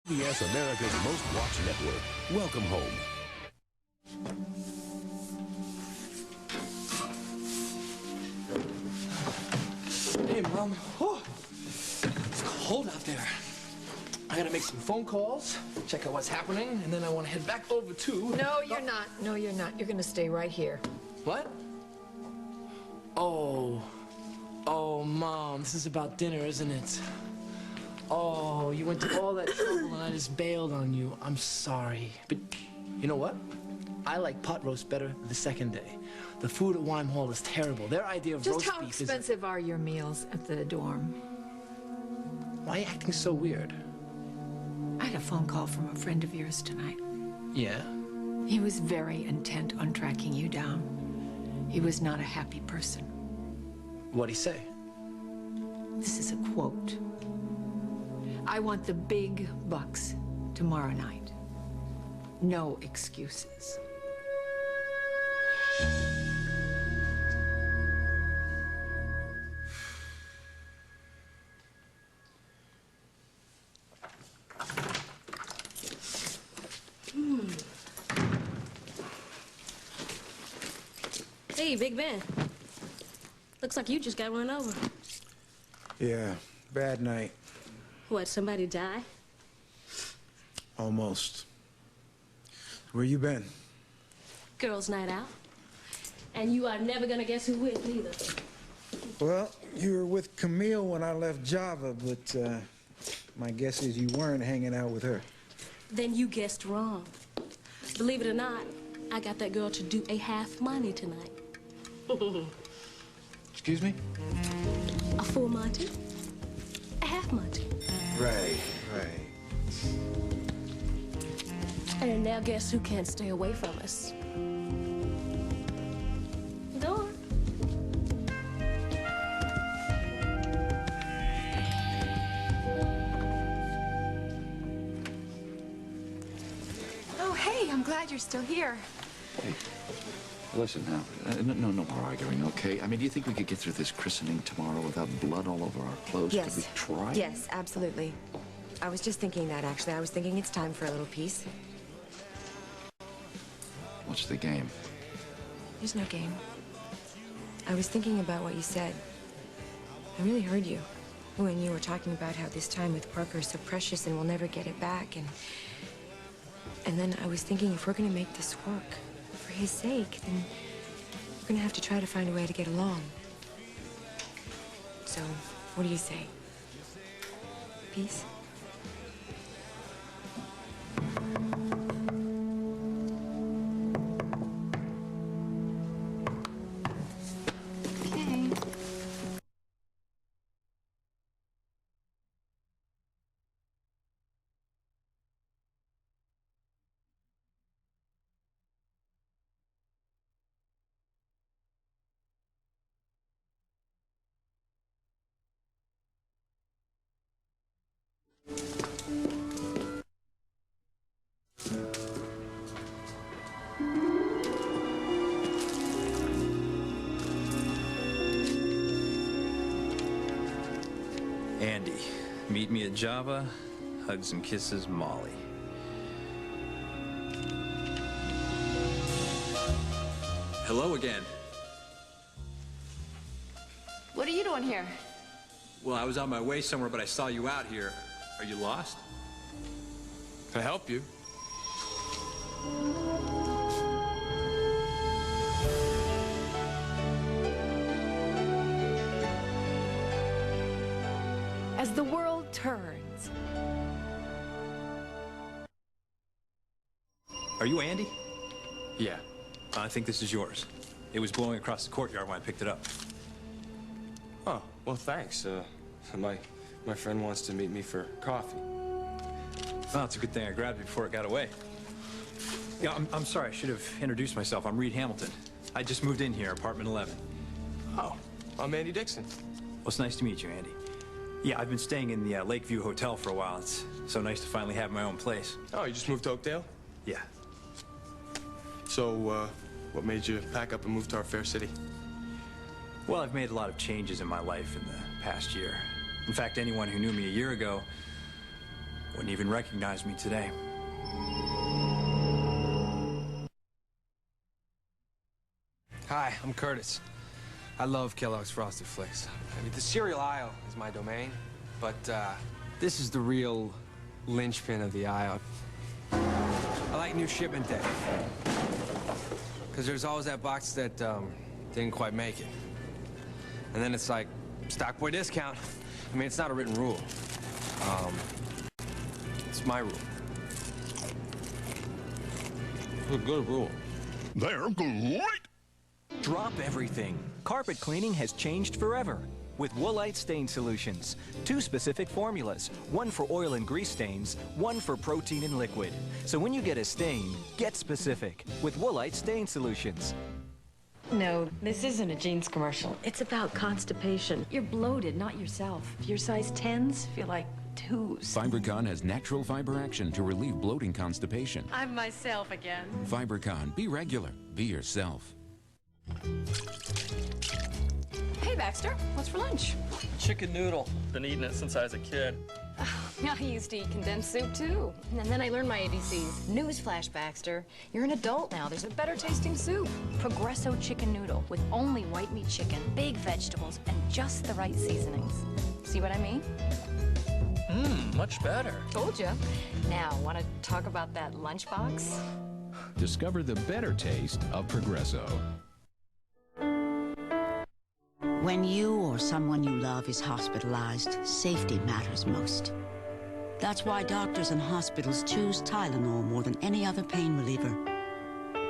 CBS America's Most Watched Network. Welcome home. Hey, Mom. Oh, it's cold out there. I gotta make some phone calls, check out what's happening, and then I want to head back over to... No, you're not. No, you're not. You're gonna stay right here. What? Oh, Mom, this is about dinner, isn't it? Oh, you went to all that trouble and I just bailed on you. I'm sorry. But you know what? I like pot roast better the second day. The food at Wyme Hall is terrible. Their idea of roast beef is... Just how expensive are your meals at the dorm? Why are you acting so weird? I had a phone call from a friend of yours tonight. Yeah? He was very intent on tracking you down. He was not a happy person. What'd he say? This is a quote. I want the big bucks tomorrow night. No excuses. Hey, Big Ben. Looks like you just got run over. Yeah, bad night. What, somebody die? Almost. Where you been? Girls' night out. And you are never gonna guess who with either. Well, you were with Camille when I left Java, but my guess is you weren't hanging out with her. Then you guessed wrong. Believe it or not, I got that girl to do a half Monty tonight. Excuse me? A full Monty, a half Monty. Right. And now guess who can't stay away from us? Go on. Oh, hey, I'm glad you're still here. Hey, listen now. No more arguing, okay? I mean, do you think we could get through this christening tomorrow without blood all over our clothes? Yes. Could we try? Yes, absolutely. I was just thinking that, actually. I was thinking it's time for a little peace. What's the game? There's no game. I was thinking about what you said. I really heard you when you were talking about how this time with Parker is so precious and we'll never get it back. And then I was thinking, if we're going to make this work for his sake, then we're going to have to try to find a way to get along. So, what do you say? Peace? Okay. Andy, meet me at Java. Hugs and kisses, Molly. Hello again. What are you doing here? Well, I was on my way somewhere, but I saw you out here. Are you lost? Can I help you? As the world turns. Are you Andy? Yeah. I think this is yours. It was blowing across the courtyard when I picked it up. Oh, well, thanks. My friend wants to meet me for coffee. Well, it's a good thing I grabbed it before it got away. Yeah, I'm sorry. I should have introduced myself. I'm Reed Hamilton. I just moved in here, apartment 11. Oh, I'm Andy Dixon. Well, it's nice to meet you, Andy. Yeah, I've been staying in the Lakeview Hotel for a while. It's so nice to finally have my own place. Oh, you just moved to Oakdale? Yeah. So, what made you pack up and move to our fair city? Well, I've made a lot of changes in my life in the past year. In fact, anyone who knew me a year ago would Wouldn't even recognize me today. Hi, I'm Curtis. I love Kellogg's Frosted Flakes. I mean, the cereal aisle is my domain, but this is the real linchpin of the aisle. I like new shipment day, because there's always that box that didn't quite make it. And then it's like, stock boy discount. I mean, it's not a written rule. It's my rule. It's a good rule. They're great! Drop everything. Carpet cleaning has changed forever with Woolite Stain Solutions. 2 specific formulas, one for oil and grease stains, one for protein and liquid. So when you get a stain, get specific with Woolite Stain Solutions. No, this isn't a jeans commercial. It's about constipation. You're bloated, not yourself. If you're size 10s, feel like 2s. FiberCon has natural fiber action to relieve bloating constipation. I'm myself again. FiberCon, be regular, be yourself. Hey, Baxter, what's for lunch? Chicken noodle. Been eating it since I was a kid. I used to eat condensed soup, too. And then I learned my ABCs. Newsflash, Baxter. You're an adult now. There's a better tasting soup. Progresso chicken noodle with only white meat chicken, big vegetables, and just the right seasonings. See what I mean? Much better. Told ya. Now, want to talk about that lunchbox? Discover the better taste of Progresso. When you or someone you love is hospitalized, safety matters most. That's why doctors and hospitals choose Tylenol more than any other pain reliever.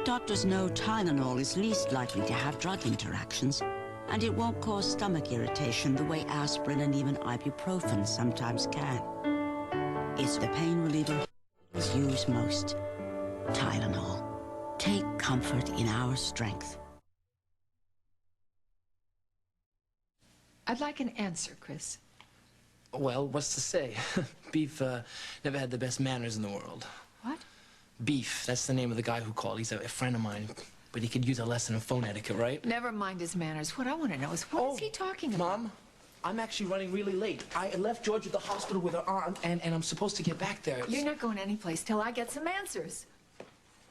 Doctors know Tylenol is least likely to have drug interactions, and it won't cause stomach irritation the way aspirin and even ibuprofen sometimes can. It's the pain reliever use most. Tylenol. Take comfort in our strength. I'd like an answer, Chris. Well, what's to say? Beef never had the best manners in the world. What? Beef, that's the name of the guy who called. He's a friend of mine, but he could use a lesson in phone etiquette, right? Never mind his manners. What I want to know is, what is he talking about? Mom, I'm actually running really late. I left George at the hospital with her aunt, and I'm supposed to get back there. You're not going anyplace till I get some answers.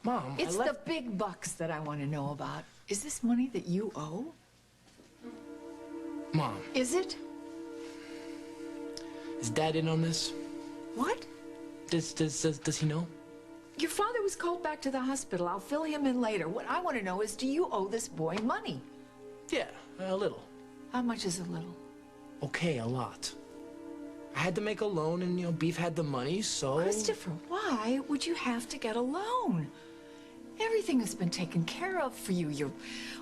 Mom, It's the big bucks that I want to know about. Is this money that you owe? Mom. Is it? Is Dad in on this? What? Does he know? Your father was called back to the hospital. I'll fill him in later. What I want to know is, do you owe this boy money? Yeah, a little. How much is a little? Okay, a lot. I had to make a loan, and, Beef had the money, so... Christopher, why would you have to get a loan? Everything has been taken care of for you. Your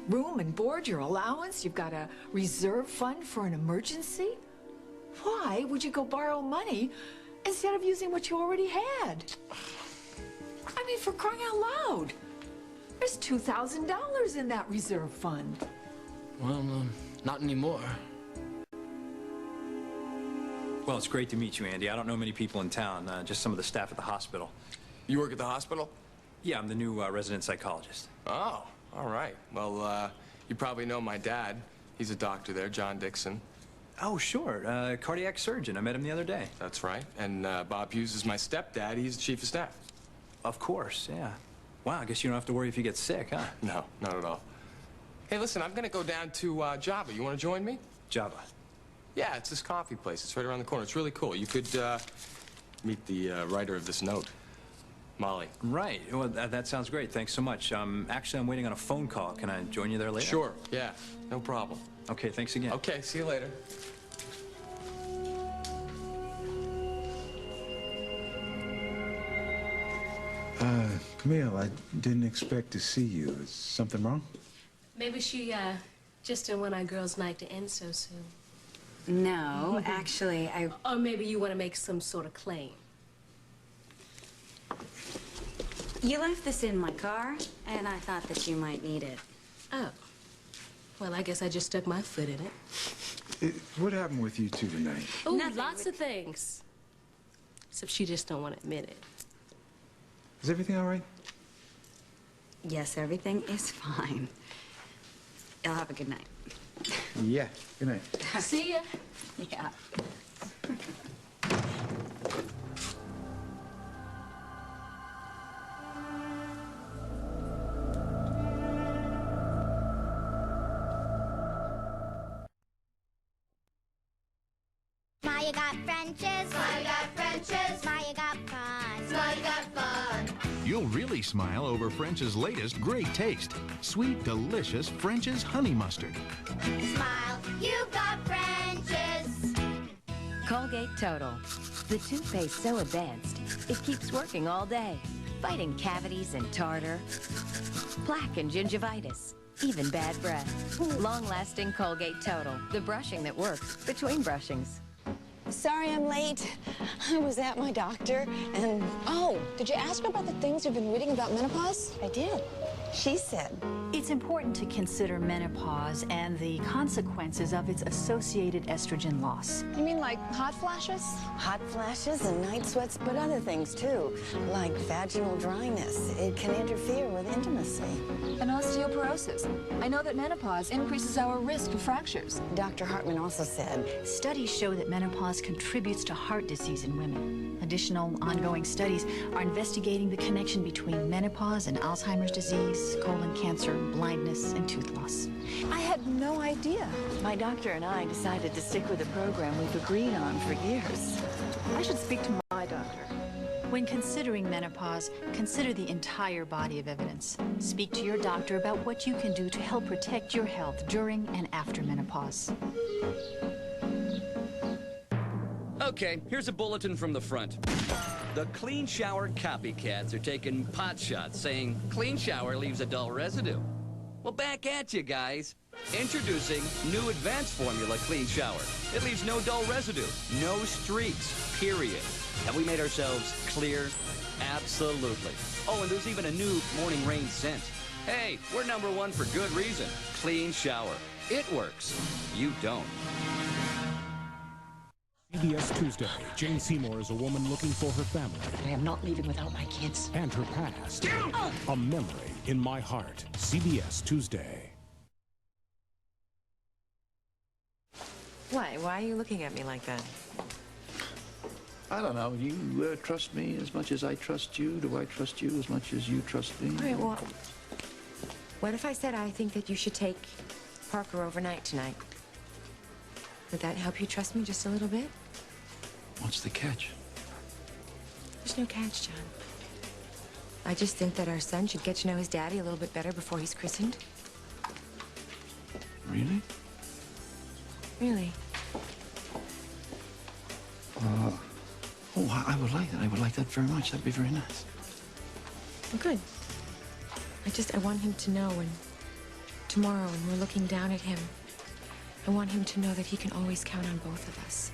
room and board, your allowance, you've got a reserve fund for an emergency. Why would you go borrow money instead of using what you already had? I mean, for crying out loud. There's $2,000 in that reserve fund. Well, not anymore. Well, it's great to meet you, Andy. I don't know many people in town, just some of the staff at the hospital. You work at the hospital? Yeah, I'm the new resident psychologist. Oh, all right. Well, you probably know my dad. He's a doctor there, John Dixon. Oh, sure. Cardiac surgeon. I met him the other day. That's right. And Bob Hughes is my stepdad. He's the chief of staff. Of course, yeah. Wow, I guess you don't have to worry if you get sick, huh? No, not at all. Hey, listen, I'm going to go down to Java. You want to join me? Java? Yeah, it's this coffee place. It's right around the corner. It's really cool. You could meet the writer of this note, Molly. Right. Well, that sounds great. Thanks so much. Actually, I'm waiting on a phone call. Can I join you there later? Sure. Yeah, no problem. Okay, thanks again. Okay, see you later. Camille, I didn't expect to see you. Is something wrong? Maybe she just didn't want our girls' night to end so soon. No, actually, Or maybe you want to make some sort of claim. You left this in my car, and I thought that you might need it. Oh. Well, I guess I just stuck my foot in it. What happened with you two tonight? Oh, lots of things. Except she just don't want to admit it. Is everything all right? Yes, everything is fine. You'll have a good night. Yeah, good night. See ya. Yeah. Smiley got French's. Smiley got French's. Smiley got fun. Smiley got fun. You'll really smile over French's latest great taste. Sweet, delicious French's Honey Mustard. Smile, you've got French's. Colgate Total. The toothpaste so advanced, it keeps working all day, fighting cavities and tartar, plaque and gingivitis, even bad breath. Long-lasting Colgate Total, the brushing that works between brushings. Sorry I'm late. I was at my doctor and... Oh, did you ask her about the things you've been reading about menopause? I did. She said, it's important to consider menopause and the consequences of its associated estrogen loss. You mean like hot flashes? Hot flashes and night sweats, but other things too, like vaginal dryness. It can interfere with intimacy. And osteoporosis. I know that menopause increases our risk of fractures. Dr. Hartman also said, studies show that menopause contributes to heart disease in women. Additional ongoing studies are investigating the connection between menopause and Alzheimer's disease, colon cancer, blindness, and tooth loss. I had no idea. My doctor and I decided to stick with a program we've agreed on for years. I should speak to my doctor. When considering menopause, consider the entire body of evidence. Speak to your doctor about what you can do to help protect your health during and after menopause. Okay, here's a bulletin from the front. The clean shower copycats are taking pot shots saying clean shower leaves a dull residue. Well, back at you guys. Introducing new advanced formula clean shower. It leaves no dull residue, no streaks, period. Have we made ourselves clear? Absolutely. Oh, and there's even a new morning rain scent. Hey, we're #1 for good reason. Clean shower. It works. You don't. CBS Tuesday. Jane Seymour is a woman looking for her family. I am not leaving without my kids. And her past. A memory in my heart. CBS Tuesday. Why? Why are you looking at me like that? I don't know. You trust me as much as I trust you. Do I trust you as much as you trust me? All right, well, what if I said I think that you should take Parker overnight tonight? Would that help you trust me just a little bit? What's the catch? There's no catch, John. I just think that our son should get to know his daddy a little bit better before he's christened. Really? Really? Oh, I would like that. I would like that very much. That'd be very nice. Well, good. I want him to know when tomorrow when we're looking down at him, I want him to know that he can always count on both of us.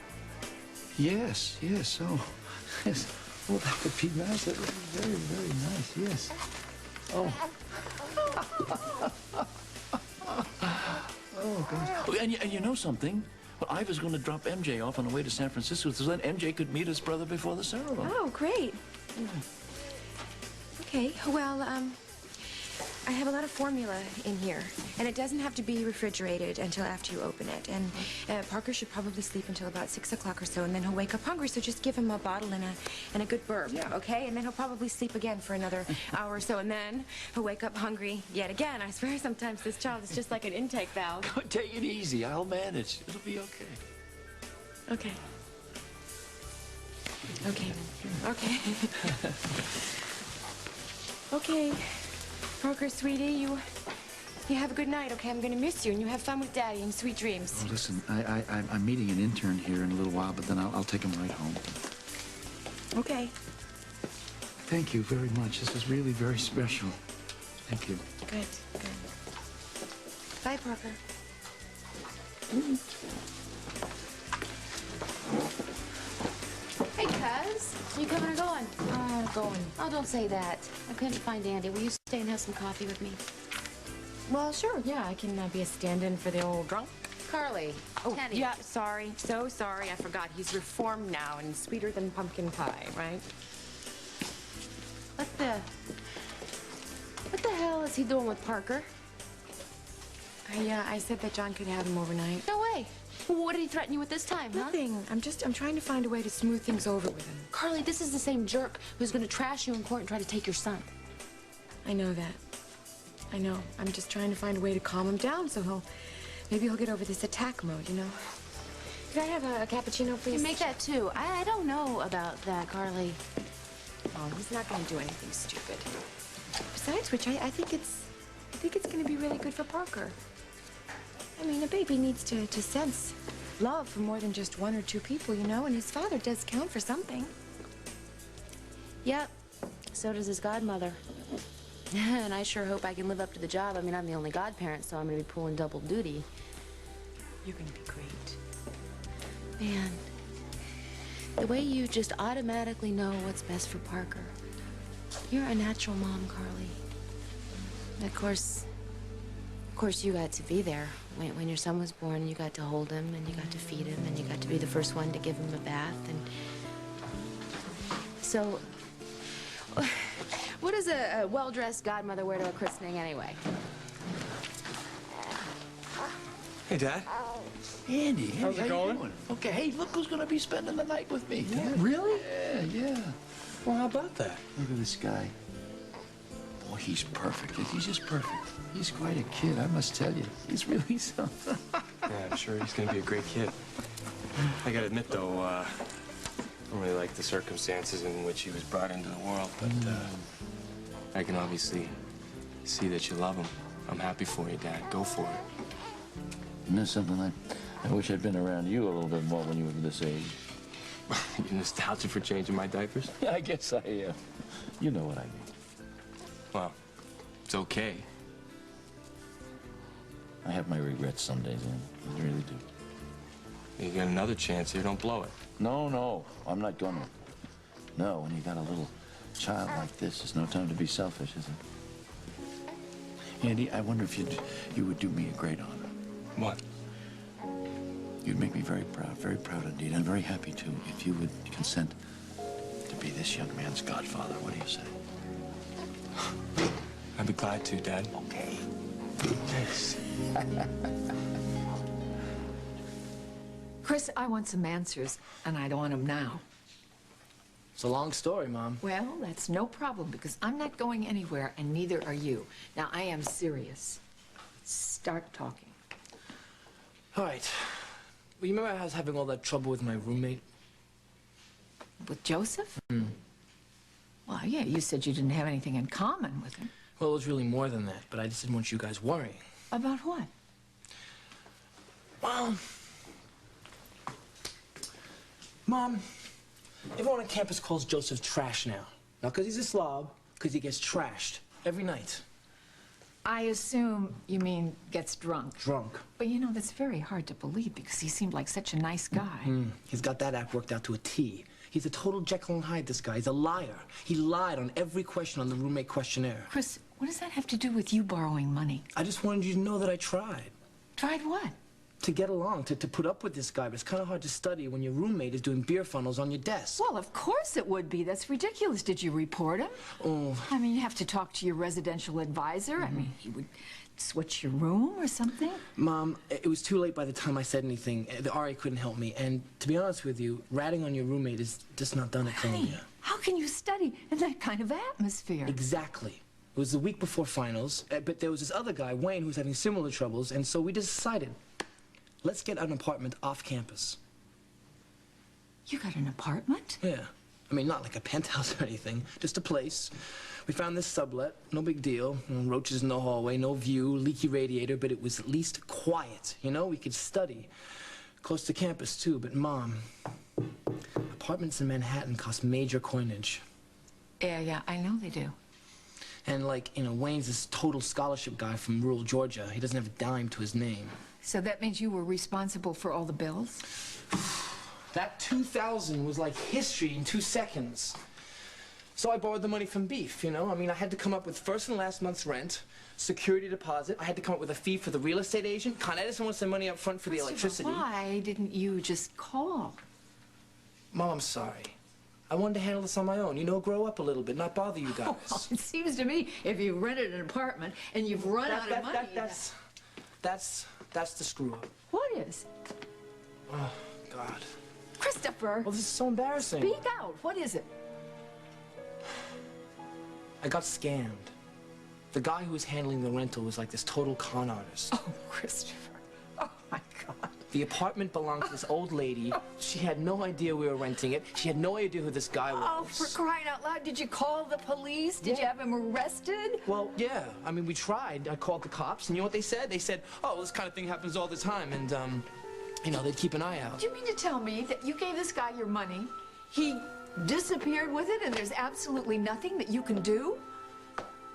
Yes, yes. Oh, yes. Oh, that would be nice. That would be very, very nice. Yes. Oh. Oh, gosh. Oh, and you know something? Well, I was going to drop MJ off on the way to San Francisco so that MJ could meet his brother before the ceremony. Oh, great. Yeah. Okay, well, I have a lot of formula in here, and it doesn't have to be refrigerated until after you open it. And Parker should probably sleep until about 6 o'clock or so, and then he'll wake up hungry, so just give him a bottle and a good burp, okay? And then he'll probably sleep again for another hour or so, and then he'll wake up hungry yet again. I swear sometimes this child is just like an intake valve. Take it easy. I'll manage. It'll be okay. Okay. Okay. Okay. Okay. Parker, sweetie, you have a good night, okay? I'm gonna miss you, and you have fun with Daddy and sweet dreams. Oh, listen, I'm meeting an intern here in a little while, but then I'll take him right home. Okay. Thank you very much. This is really very special. Thank you. Good, good. Bye, Parker. Hey, cuz. You coming or going? Going. Oh, don't say that. I couldn't find Andy. Will you stay and have some coffee with me? Well, sure, yeah. I can be a stand-in for the old drunk. Carly. Oh, Penny. yeah, sorry. So sorry. I forgot. He's reformed now and sweeter than pumpkin pie, right? What the hell is he doing with Parker? I said that John could have him overnight. No way. What did he threaten you with this time, huh? Nothing. I'm trying to find a way to smooth things over with him. Carly, this is the same jerk who's gonna trash you in court and try to take your son. I know that. I know. I'm just trying to find a way to calm him down so maybe he'll get over this attack mode, you know? Could I have a cappuccino, please? You make that too. I don't know about that, Carly. Oh, he's not going to do anything stupid. Besides which, I think it's going to be really good for Parker. I mean, a baby needs to sense love from more than just one or two people, you know, and his father does count for something. Yep. So does his godmother. And I sure hope I can live up to the job. I mean, I'm the only godparent, so I'm going to be pulling double duty. You're going to be great. Man, the way you just automatically know what's best for Parker. You're a natural mom, Carly. Of course, you got to be there. When your son was born, you got to hold him, and you got to feed him, and you got to be the first one to give him a bath, and... So, what does a well-dressed godmother wear to a christening anyway? Hey, Dad. Andy, How's it going? Okay, hey, look who's gonna be spending the night with me. Yeah, really? Yeah. Well, how about that? Look at this guy. Boy, he's perfect. He's just perfect. He's quite a kid, I must tell you. He's really something. Yeah, I'm sure he's gonna be a great kid. I gotta admit, though, I don't really like the circumstances in which he was brought into the world, but I can obviously see that you love him. I'm happy for you, Dad. Go for it. Isn't that something I wish I'd been around you a little bit more when you were this age. You nostalgic for changing my diapers? Yeah, I guess I am. You know what I mean. Well, it's okay. I have my regrets some days, Andy. I really do. You get another chance here, don't blow it. No, I'm not gonna. No, when you got a little child like this, there's no time to be selfish, is it? Andy, I wonder if you would do me a great honor. What? You'd make me very proud indeed, and very happy too, if you would consent to be this young man's godfather. What do you say? I'd be glad to, Dad. Okay. Thanks. Chris, I want some answers, and I don't want them now. It's a long story, Mom. Well, that's no problem, because I'm not going anywhere, and neither are you. Now, I am serious. Start talking. All right. Well, you remember I was having all that trouble with my roommate? With Joseph? Well, yeah, you said you didn't have anything in common with him. Well, it was really more than that, but I just didn't want you guys worrying. About what? Well, Mom, everyone on campus calls Joseph trash now. Not because he's a slob, because he gets trashed every night. I assume you mean gets drunk. Drunk. But you know, that's very hard to believe because he seemed like such a nice guy. He's got that act worked out to a T. He's a total Jekyll and Hyde, this guy. He's a liar. He lied on every question on the roommate questionnaire. Chris, what does that have to do with you borrowing money? I just wanted you to know that I tried. Tried what? To get along, to put up with this guy, but it's kind of hard to study when your roommate is doing beer funnels on your desk. Well, of course it would be. That's ridiculous. Did you report him? Oh. I mean, you have to talk to your residential advisor. I mean, he would switch your room or something. Mom, it was too late by the time I said anything. The RA couldn't help me. And to be honest with you, ratting on your roommate is just not done at Columbia. How can you study in that kind of atmosphere? Exactly. It was the week before finals, but there was this other guy, Wayne, who was having similar troubles, and so we decided, let's get an apartment off campus. You got an apartment? Yeah. I mean, not like a penthouse or anything, just a place. We found this sublet, no big deal. Roaches in the hallway, no view, leaky radiator, but it was at least quiet, you know? We could study. Close to campus, too, but Mom, apartments in Manhattan cost major coinage. Yeah, I know they do. And like, you know, Wayne's this total scholarship guy from rural Georgia. He doesn't have a dime to his name. So that means you were responsible for all the bills? That $2,000 was like history in 2 seconds. So I borrowed the money from Beef, you know? I mean, I had to come up with first and last month's rent, security deposit. I had to come up with a fee for the real estate agent. Con Edison wants some money up front for the electricity. Why didn't you just call? Mom, I'm sorry. I wanted to handle this on my own. You know, grow up a little bit, not bother you guys. Well, it seems to me if you rented an apartment and you've run out of money... That's the screw up. What is? Oh, God. Christopher! Well, this is so embarrassing. Speak out. What is it? I got scammed. The guy who was handling the rental was like this total con artist. Oh, Christopher. Oh, my God. The apartment belonged to this old lady. She had no idea we were renting it. She had no idea who this guy was. Oh, for crying out loud, did you call the police? Did you have him arrested? Well, yeah. I mean, we tried. I called the cops, and you know what they said? They said, oh, this kind of thing happens all the time, and, you know, they'd keep an eye out. Do you mean to tell me that you gave this guy your money, he disappeared with it, and there's absolutely nothing that you can do?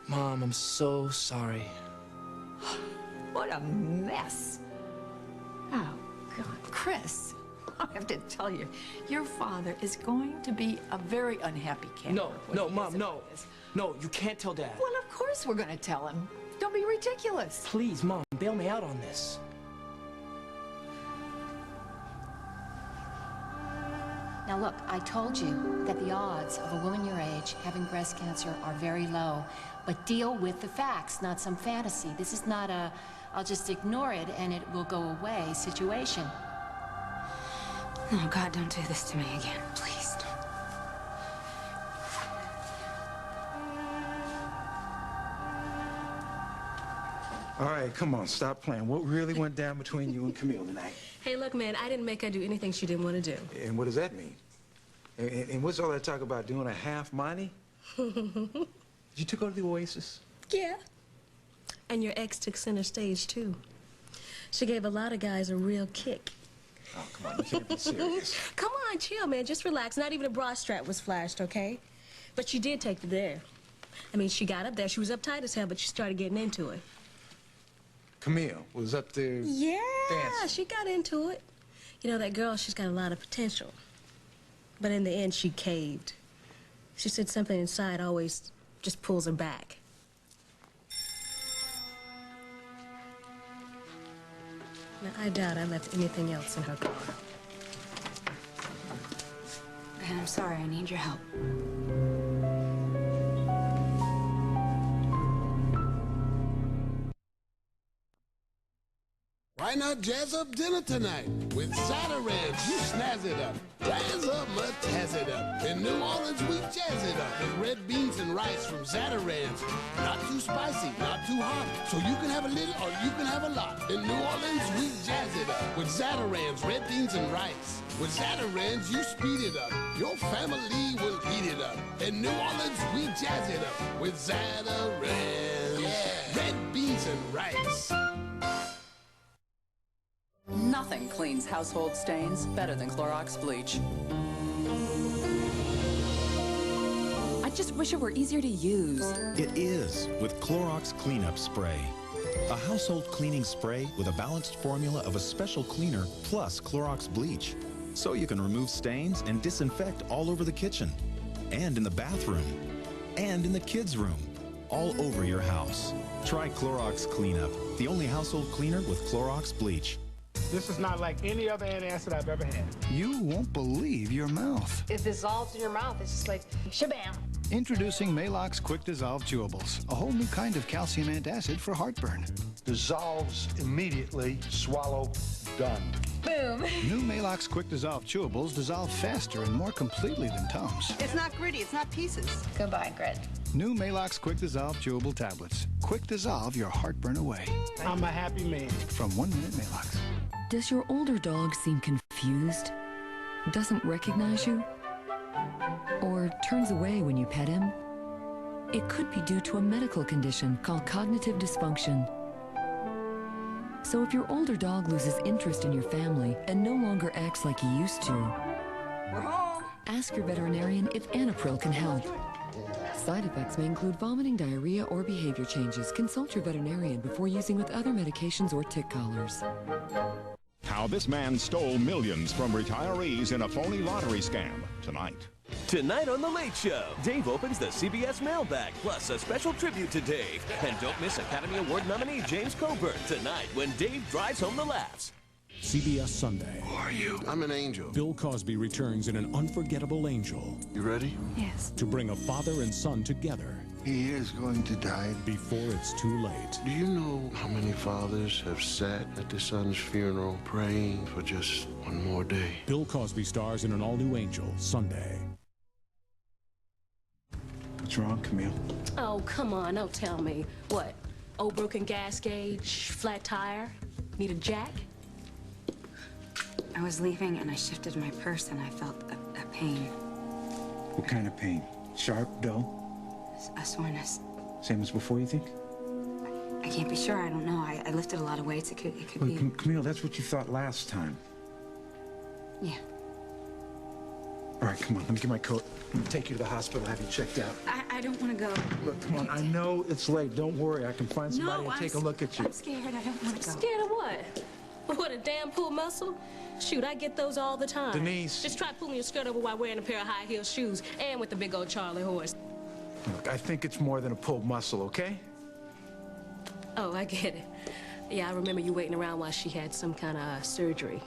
Mom, I'm so sorry. What a mess. Oh, God. Chris, I have to tell you, your father is going to be a very unhappy camper. No, Mom, no. No, you can't tell Dad. Well, of course we're going to tell him. Don't be ridiculous. Please, Mom, bail me out on this. Now look, I told you that the odds of a woman your age having breast cancer are very low. But deal with the facts, not some fantasy. This is not a, I'll just ignore it and it will go away situation. Oh, God, don't do this to me again, please. All right, come on, stop playing. What really went down between you and Camille tonight? Hey, look, man, I didn't make her do anything she didn't want to do. And what does that mean? And what's all that talk about doing a half Monty? Did you two go to the Oasis? Yeah. And your ex took center stage, too. She gave a lot of guys a real kick. Oh, come on, you can't be serious. Come on, chill, man. Just relax. Not even a bra strap was flashed, okay? But she did take it there. I mean, she got up there. She was uptight as hell, but she started getting into it. Camille was up there Yeah, dancing. she got into it. You know, that girl, she's got a lot of potential. But in the end, she caved. She said something inside always just pulls her back. Now, I doubt I left anything else in her car. And I'm sorry, I need your help. Why not jazz up dinner tonight with Zatarans? You snazz it up. Jazz up, tazz it up. In New Orleans, we jazz it up with red beans and rice from Zatarans. Not too spicy, not too hot, so you can have a little or you can have a lot. In New Orleans, we jazz it up with Zatarans, red beans and rice. With Zatarans, you speed it up. Your family will eat it up. In New Orleans, we jazz it up with Zatarans. Yeah. Red beans and rice. Nothing cleans household stains better than Clorox bleach. I just wish it were easier to use. It is with Clorox Cleanup Spray. A household cleaning spray with a balanced formula of a special cleaner plus Clorox bleach. So you can remove stains and disinfect all over the kitchen, and in the bathroom, and in the kids' room, all over your house. Try Clorox Cleanup, the only household cleaner with Clorox bleach. This is not like any other antacid I've ever had. You won't believe your mouth. It dissolves in your mouth. It's just like, shabam. Introducing Maalox Quick Dissolve Chewables, a whole new kind of calcium antacid for heartburn. Dissolves immediately, swallow, done. Boom. New Maalox Quick Dissolve Chewables dissolve faster and more completely than Tums. It's not gritty. It's not pieces. Goodbye, grit. New Maalox Quick Dissolve Chewable Tablets. Quick dissolve your heartburn away. I'm a happy man. From 1 Minute Maalox. Does your older dog seem confused? Doesn't recognize you? Or turns away when you pet him? It could be due to a medical condition called cognitive dysfunction. So if your older dog loses interest in your family and no longer acts like he used to, We're home. ask your veterinarian if Anapril can help. Side effects may include vomiting, diarrhea, or behavior changes. Consult your veterinarian before using with other medications or tick collars. How this man stole millions from retirees in a phony lottery scam. Tonight on The Late Show, Dave opens the CBS mailbag, plus a special tribute to Dave. And don't miss Academy Award nominee James Coburn tonight when Dave drives home the laughs. CBS Sunday. Who are you? I'm an angel. Bill Cosby returns in an unforgettable angel. You ready? Yes. To bring a father and son together. He is going to die. Before it's too late. Do you know how many fathers have sat at their son's funeral praying for just one more day? Bill Cosby stars in an all-new Angel, Sunday. What's wrong, Camille? Oh, come on, don't tell me. What? Old broken gas gauge, flat tire? Need a jack? I was leaving and I shifted my purse and I felt a pain. What kind of pain? Sharp, dull? A soreness. Same as before, you think? I can't be sure. I don't know. I lifted a lot of weights. It could Wait, be. Camille, that's what you thought last time. Yeah. All right, come on. Let me get my coat. I'm gonna take you to the hospital, have you checked out. I don't want to go. Look, come on. I know it's late. Don't worry. I can find somebody and take a look at you. I'm scared. I don't want to go. Scared of what? What, a damn pull muscle? Shoot, I get those all the time. Denise. Just try pulling your skirt over while wearing a pair of high heel shoes and with the big old Charlie horse. Look, I think it's more than a pulled muscle, okay? Oh, I get it. Yeah, I remember you waiting around while she had some kind of surgery.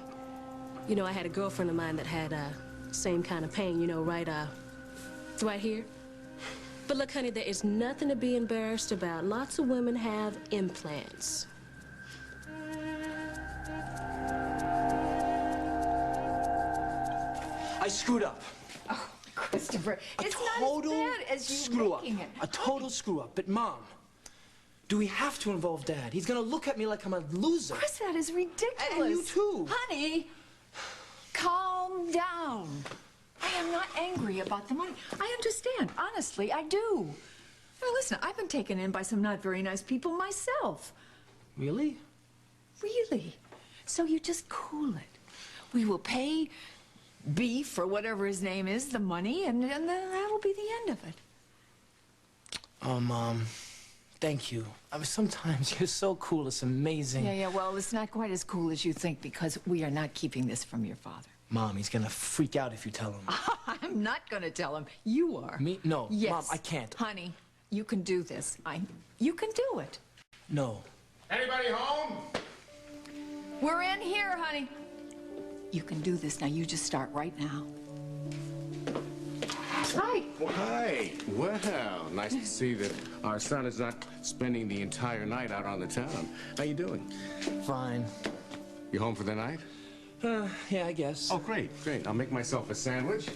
You know, I had a girlfriend of mine that had same kind of pain, you know, right here. But look, honey, there is nothing to be embarrassed about. Lots of women have implants. I screwed up. Oh, Christopher, it's not as bad as you screw up. making it. A total screw up. But Mom, do we have to involve Dad? He's gonna look at me like I'm a loser. Chris, that is ridiculous. And you too. Honey, calm down. I am not angry about the money. I understand. Honestly, I do. Now, listen, I've been taken in by some not very nice people myself. Really? Really? So you just cool it. We will pay Beef, or whatever his name is, the money, and then that'll be the end of it. Oh, Mom. Thank you. I mean, sometimes you're so cool. It's amazing. Yeah, well, it's not quite as cool as you think because we are not keeping this from your father. Mom, he's gonna freak out if you tell him. I'm not gonna tell him. You are. Me? No. Yes. Mom, I can't. Honey, you can do this. You can do it. No. Anybody home? We're in here, honey. You can do this. Now, you just start right now. Hi. Well, hi. Well, nice to see that our son is not spending the entire night out on the town. How you doing? Fine. You home for the night? Yeah, I guess. Oh, great. I'll make myself a sandwich,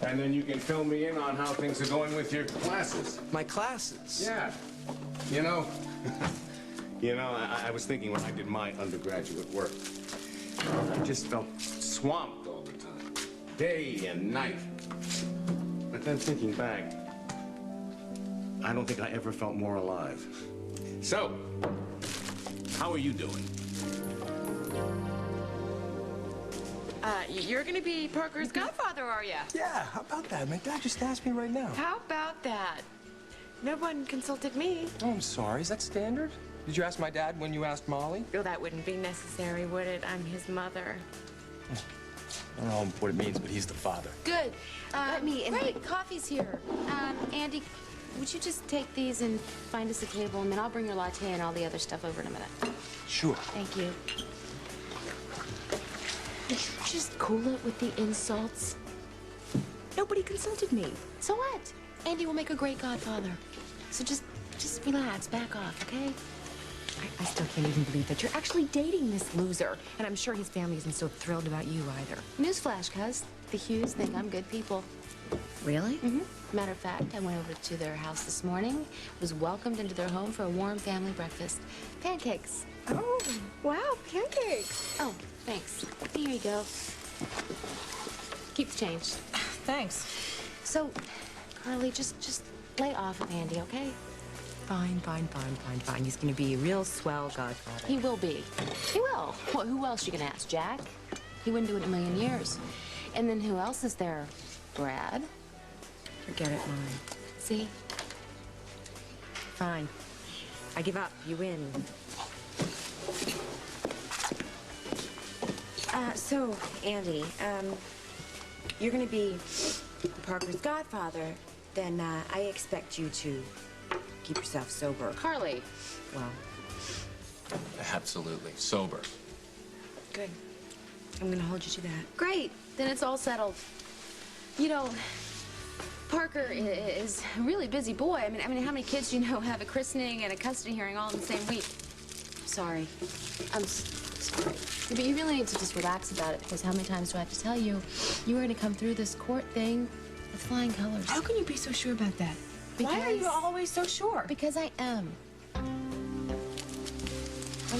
and then you can fill me in on how things are going with your classes. My classes? Yeah. You know, I was thinking when I did my undergraduate work, I just felt swamped all the time, day and night. But then thinking back, I don't think I ever felt more alive. So, how are you doing? You're gonna be Parker's godfather, are you? Yeah, how about that? My dad just asked me right now. How about that? No one consulted me. Oh, I'm sorry. Is that standard? Did you ask my dad when you asked Molly? Well, that wouldn't be necessary, would it? I'm his mother. I don't know what it means, but he's the father. Good. Let me, and the coffee's here. Andy, would you just take these and find us a table, and then I'll bring your latte and all the other stuff over in a minute. Sure. Thank you. Would you just cool it with the insults? Nobody consulted me. So what? Andy will make a great godfather. So just relax, back off, okay? I still can't even believe that you're actually dating this loser. And I'm sure his family isn't so thrilled about you either. Newsflash, cuz. The Hughes think I'm good people. Really? Mm-hmm. Matter of fact, I went over to their house this morning, was welcomed into their home for a warm family breakfast. Pancakes. Oh, wow, pancakes. Oh, thanks. Here you go. Keep the change. Thanks. So, Carly, just lay off of Andy, okay? Fine. He's gonna be a real swell godfather. He will be. He will. Well, who else you gonna ask? Jack? He wouldn't do it in a million years. And then who else is there? Brad? Forget it, Mom. See? Fine. I give up. You win. So, Andy, you're gonna be Parker's godfather, then I expect you to keep yourself sober. Carly. Well, Absolutely. Sober. good. I'm gonna hold you to that. Great. Then it's all settled. You know, Parker is a really busy boy. I mean, how many kids do you know have a christening and a custody hearing all in the same week? Sorry. I'm sorry. But you really need to just relax about it, because how many times do I have to tell you, you were going to come through this court thing with flying colors? How can you be so sure about that? Because, Why are you always so sure? Because I am. I'm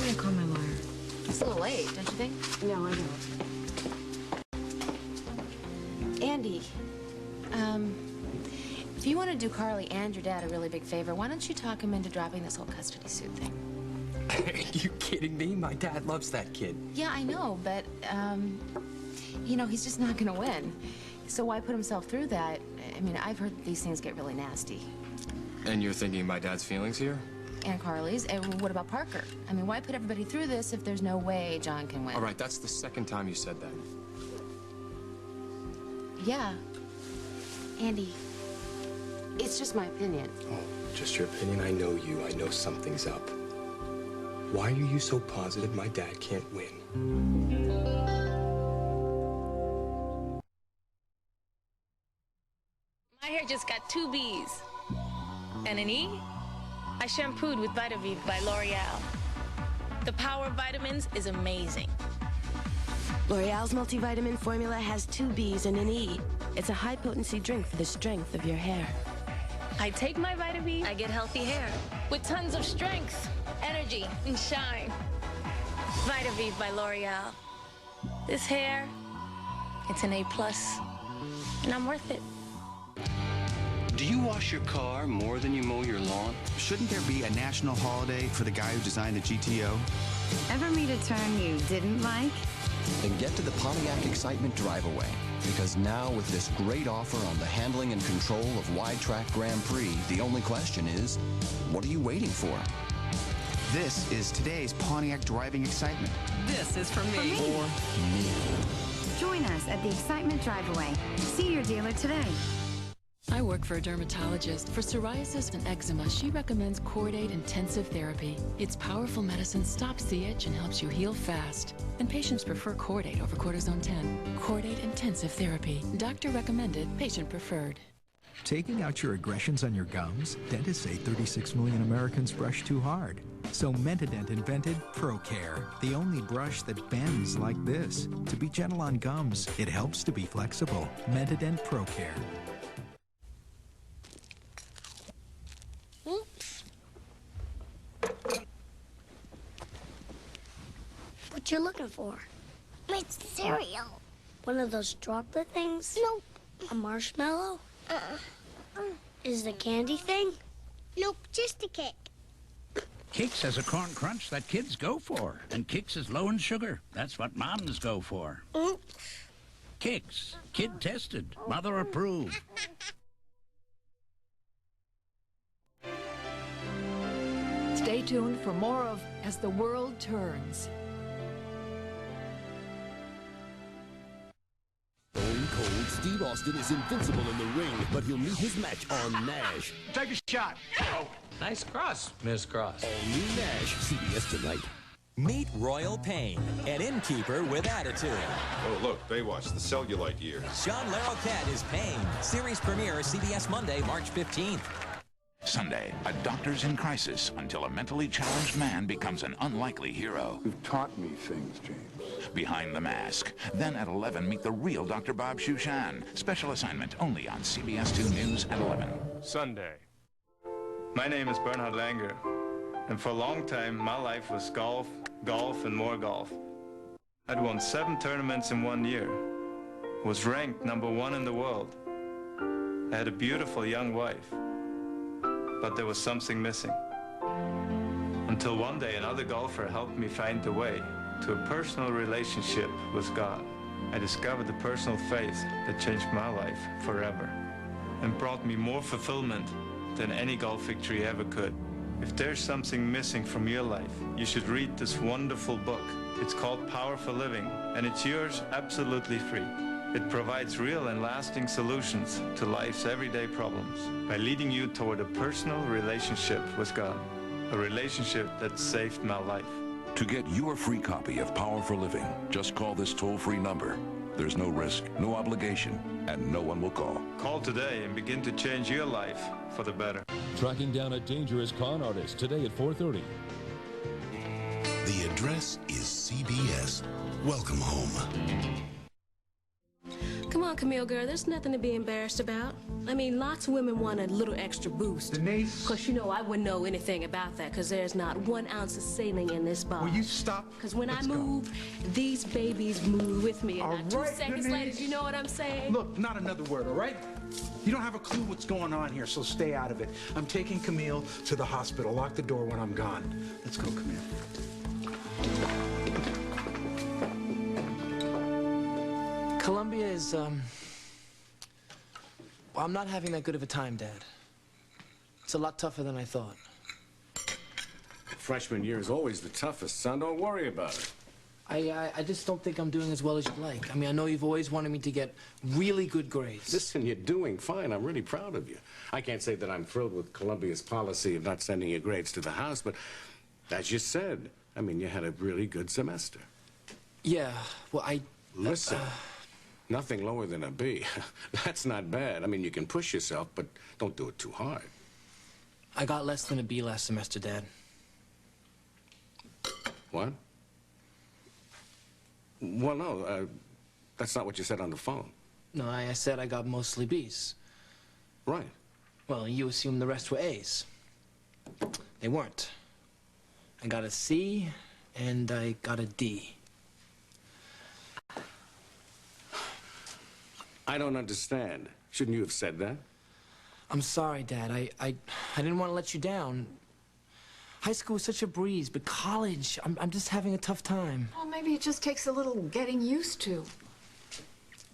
gonna call my lawyer. It's a little late, don't you think? No, I don't. Andy, if you want to do Carly and your dad a really big favor, why don't you talk him into dropping this whole custody suit thing? Are you kidding me? My dad loves that kid. Yeah, I know, but, you know, he's just not going to win. So why put himself through that? I mean, I've heard that these things get really nasty. And you're thinking my dad's feelings here? And Carly's. And what about Parker? I mean, why put everybody through this if there's no way John can win? All right, that's the second time you said that. Yeah. Andy, it's just my opinion. Oh, just your opinion? I know you. I know something's up. Why are you so positive my dad can't win? My hair just got 2 B's. And an E? I shampooed with Vitaviv by L'Oreal. The power of vitamins is amazing. L'Oreal's multivitamin formula has 2 B's and an E. It's a high-potency drink for the strength of your hair. I take my Vitaviv, I get healthy hair with tons of strength, energy, and shine. Vitaviv by L'Oreal. This hair, it's an A+, and I'm worth it. Do you wash your car more than you mow your lawn? Shouldn't there be a national holiday for the guy who designed the GTO? Ever meet a turn you didn't like? Then get to the Pontiac Excitement Drive-Away, because now with this great offer on the handling and control of wide-track Grand Prix, the only question is, what are you waiting for? This is today's Pontiac driving excitement. This is for me. For me. Join us at the Excitement Drive-Away. See your dealer today. I work for a dermatologist. For psoriasis and eczema, she recommends Cordate Intensive Therapy. Its powerful medicine stops the itch and helps you heal fast. And patients prefer Cordate over Cortisone 10. Cordate Intensive Therapy. Doctor recommended, patient preferred. Taking out your aggressions on your gums? Dentists say 36 million Americans brush too hard. So Mentadent invented ProCare, the only brush that bends like this. To be gentle on gums, it helps to be flexible. Mentadent ProCare. What you looking for? It's cereal. One of those chocolate things? Nope. A marshmallow? Is it a candy thing? Nope, just a cake. Kix has a corn crunch that kids go for, and Kix is low in sugar. That's what moms go for. Kix, kid tested, mother approved. Stay tuned for more of As the World Turns. Stone Cold Steve Austin is invincible in the ring, but he'll meet his match on Nash. Take a shot. Oh. Nice cross, Miss Cross. All new Nash, CBS tonight. Meet Royal Pain, an innkeeper with attitude. Oh, look, Baywatch, the cellulite year. Sean Larroquette is Pain. Series premiere CBS Monday, March 15th. Sunday, a doctor's in crisis until a mentally challenged man becomes an unlikely hero. You've taught me things, James. Behind the Mask. Then at 11, meet the real Dr. Bob Shushan. Special assignment only on CBS 2 News at 11. Sunday. My name is Bernhard Langer, and for a long time, my life was golf, golf, and more golf. I'd won 7 tournaments in 1 year, was ranked #1 in the world. I had a beautiful young wife, but there was something missing. Until one day, another golfer helped me find the way to a personal relationship with God. I discovered the personal faith that changed my life forever and brought me more fulfillment than any golf victory ever could. If there's something missing from your life, you should read this wonderful book. It's called Power for Living, and it's yours absolutely free. It provides real and lasting solutions to life's everyday problems by leading you toward a personal relationship with God, a relationship that saved my life. To get your free copy of Power for Living, just call this toll-free number. There's no risk, no obligation, and no one will call. Call today and begin to change your life for the better. Tracking down a dangerous con artist today at 4:30. The address is CBS. Welcome home. Come on, Camille, girl. There's nothing to be embarrassed about. I mean, lots of women want a little extra boost. Denise? Of course, you know I wouldn't know anything about that because there's not 1 ounce of saline in this bottle. Will you stop? Because when Let's I move, these babies move with me. And not 2 seconds Denise. later, you know what I'm saying? Look, not another word, all right? You don't have a clue what's going on here, so stay out of it. I'm taking Camille to the hospital. Lock the door when I'm gone. Let's go, Camille. Columbia is, well, I'm not having that good of a time, Dad. It's a lot tougher than I thought. Freshman year is always the toughest, son. Don't worry about it. I just don't think I'm doing as well as you'd like. I mean, I know you've always wanted me to get really good grades. Listen, you're doing fine. I'm really proud of you. I can't say that I'm thrilled with Columbia's policy of not sending your grades to the house, but as you said, I mean, you had a really good semester. Yeah, well, Listen, nothing lower than a B. That's not bad. I mean, you can push yourself, but don't do it too hard. I got less than a B last semester, Dad. What? Well, no, that's not what you said on the phone. No, I said I got mostly Bs. Right. Well, you assumed the rest were As. They weren't. I got a C, and I got a D. I don't understand. Shouldn't you have said that? I'm sorry, Dad. I didn't want to let you down. High school was such a breeze, but college, I'm just having a tough time. Well, maybe it just takes a little getting used to.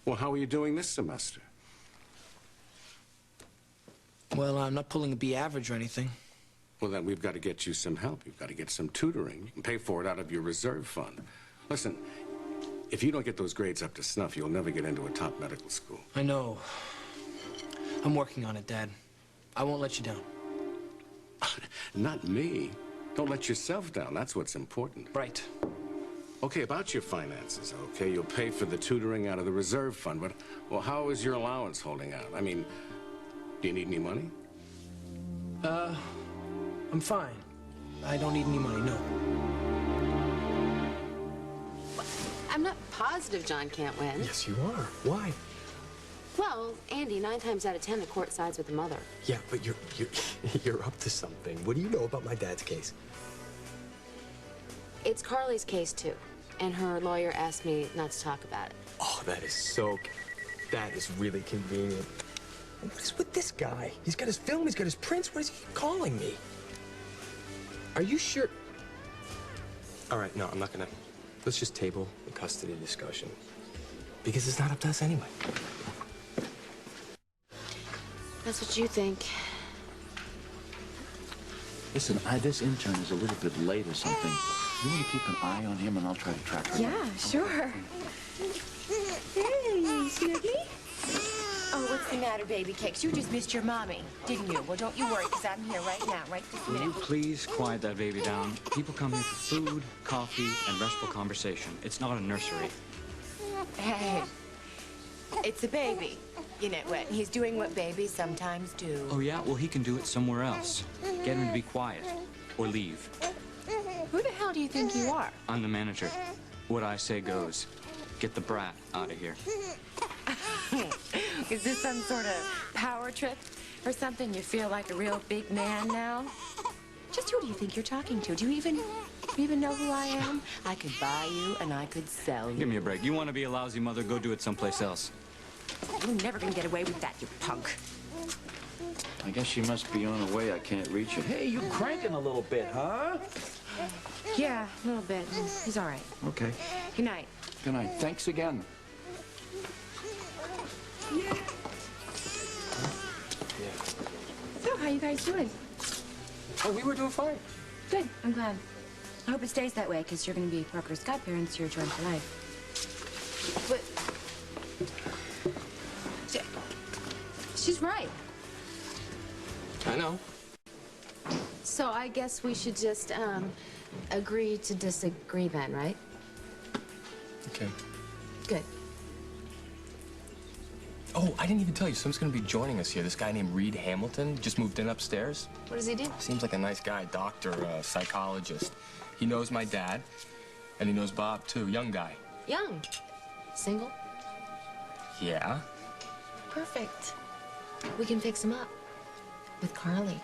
Well, how are you doing this semester? Well, I'm not pulling a B average or anything. Well, then we've got to get you some help. You've got to get some tutoring. You can pay for it out of your reserve fund. Listen, if you don't get those grades up to snuff, you'll never get into a top medical school. I know. I'm working on it, Dad. I won't let you down. Not me. Don't let yourself down. That's what's important. Right. Okay, about your finances, okay? You'll pay for the tutoring out of the reserve fund, but, well, how is your allowance holding out? I mean, do you need any money? I'm fine. I don't need any money, no. I'm not positive John can't win. Yes, you are. Why? Well, Andy, 9 times out of 10, the court sides with the mother. Yeah, but you're up to something. What do you know about my dad's case? It's Carly's case, too. And her lawyer asked me not to talk about it. Oh, that is really convenient. What is with this guy? He's got his film, he's got his prints. What is he calling me? Are you sure? All right, no, I'm not gonna. Let's just table the custody discussion. Because it's not up to us anyway. That's what you think. Listen, this intern is a little bit late or something. You want to keep an eye on him, and I'll try to track her down. Yeah, sure. Hey, Snoopy. Oh, what's the matter, baby cakes? You just missed your mommy, didn't you? Well, don't you worry, because I'm here right now, right this Will minute. you please quiet that baby down? People come here for food, coffee, and restful conversation. It's not a nursery. Hey, it's a baby. You know what? He's doing what babies sometimes do. Oh, yeah? Well, he can do it somewhere else. Get him to be quiet. Or leave. Who the hell do you think you are? I'm the manager. What I say goes. Get the brat out of here. Is this some sort of power trip or something? You feel like a real big man now? Just who do you think you're talking to? Do you even know who I am? I could buy you and I could sell you. Give me a break. You want to be a lousy mother, go do it someplace else. You're never gonna get away with that, you punk. I guess she must be on her way. I can't reach her. Hey, you cranking a little bit, huh? Yeah, a little bit. He's all right. Okay. Good night. Good night. Thanks again. So, how you guys doing? Oh, we were doing fine. Good. I'm glad. I hope it stays that way, because you're going to be Parker's godparents. You're joined for life. But she's right. I know. So I guess we should just agree to disagree then, right? Okay. Good. Oh, I didn't even tell you. Someone's going to be joining us here. This guy named Reed Hamilton just moved in upstairs. What does he do? Seems like a nice guy, doctor, psychologist. He knows my dad, and he knows Bob, too. Young guy. Young. Single? Yeah? Perfect. We can fix him up. With Carly.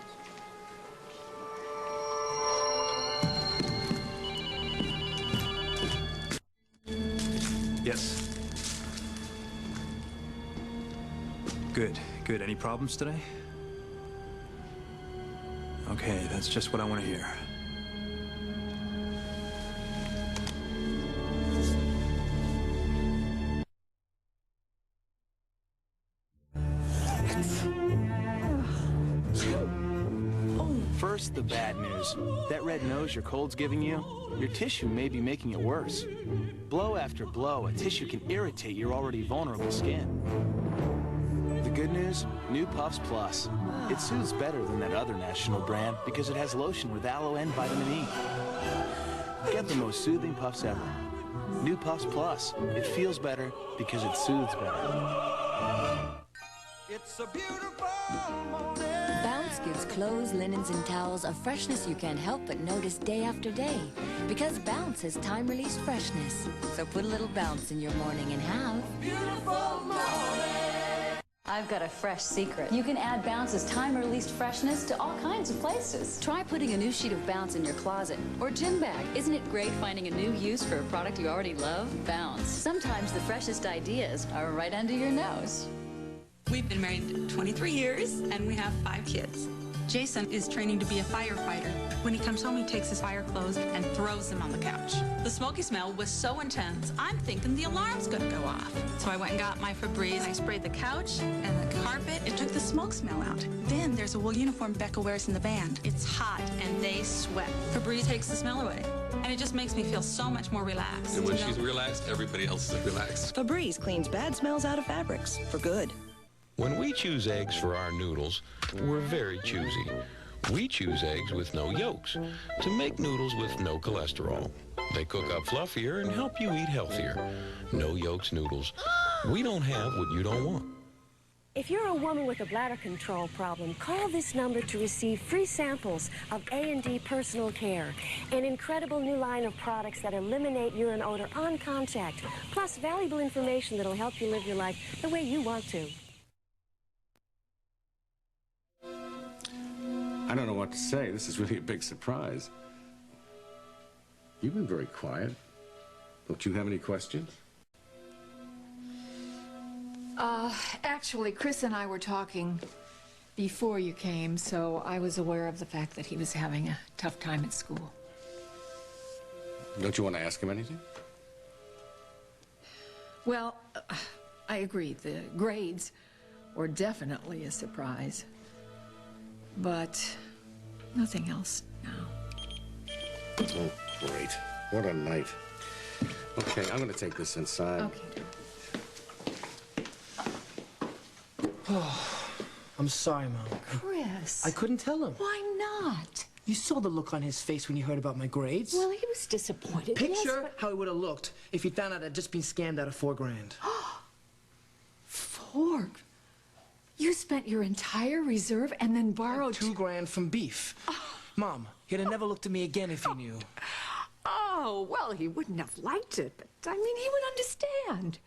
Yes. Good, good. Any problems today? Okay, that's just what I want to hear. First, the bad news. That red nose your cold's giving you, your tissue may be making it worse. Blow after blow, a tissue can irritate your already vulnerable skin. The good news? New Puffs Plus. It soothes better than that other national brand because it has lotion with aloe and vitamin E. Get the most soothing puffs ever. New Puffs Plus. It feels better because it soothes better. It's a beautiful morning. Bounce gives clothes, linens, and towels a freshness you can't help but notice day after day. Because Bounce has time-released freshness. So put a little bounce in your morning and have Beautiful morning. I've got a fresh secret. You can add Bounce's time-released freshness to all kinds of places. Try putting a new sheet of Bounce in your closet or gym bag. Isn't it great finding a new use for a product you already love? Bounce. Sometimes the freshest ideas are right under your nose. We've been married 23 years, and we have 5 kids. Jason is training to be a firefighter. When he comes home, he takes his fire clothes and throws them on the couch. The smoky smell was so intense, I'm thinking the alarm's gonna go off. So I went and got my Febreze. I sprayed the couch and the carpet. It took the smoke smell out. Then there's a wool uniform Becca wears in the band. It's hot, and they sweat. Febreze takes the smell away. And it just makes me feel so much more relaxed. And when she's relaxed, everybody else is relaxed. Febreze cleans bad smells out of fabrics for good. When we choose eggs for our noodles, we're very choosy. We choose eggs with no yolks to make noodles with no cholesterol. They cook up fluffier and help you eat healthier. No yolks noodles. We don't have what you don't want. If you're a woman with a bladder control problem, call this number to receive free samples of A&D Personal Care, an incredible new line of products that eliminate urine odor on contact, plus valuable information that'll help you live your life the way you want to. I don't know what to say. This is really a big surprise. You've been very quiet. Don't you have any questions? Actually, Chris and I were talking before you came, so I was aware of the fact that he was having a tough time at school. Don't you want to ask him anything? Well, I agree. The grades were definitely a surprise. But nothing else now. Oh, great. What a night. Okay, I'm going to take this inside. Okay. Oh, I'm sorry, Mom. Chris. I couldn't tell him. Why not? You saw the look on his face when he heard about my grades. Well, he was disappointed. Picture yes, how he would have looked if he found out I'd just been scammed out of $4 grand. $4? You spent your entire reserve and then borrowed $2 grand from Beef. Mom, he'd have never looked at me again if he knew. Oh, well, he wouldn't have liked it, but I mean, he would understand.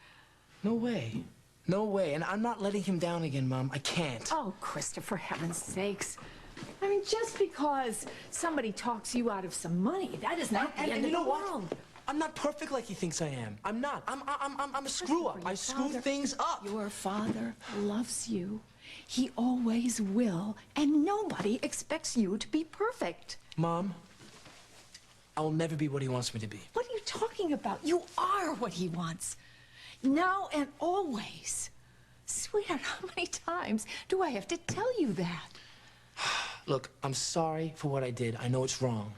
No way. No way. And I'm not letting him down again, Mom. I can't. Oh, Krista, for heaven's sakes. I mean, just because somebody talks you out of some money, that is not the end of the world. I'm not perfect like he thinks I am. I'm not. I'm a screw-up. I screw things up. Your father loves you. He always will, and nobody expects you to be perfect. Mom, I will never be what he wants me to be. What are you talking about? You are what he wants. Now and always. Sweetheart, how many times do I have to tell you that? Look, I'm sorry for what I did. I know it's wrong.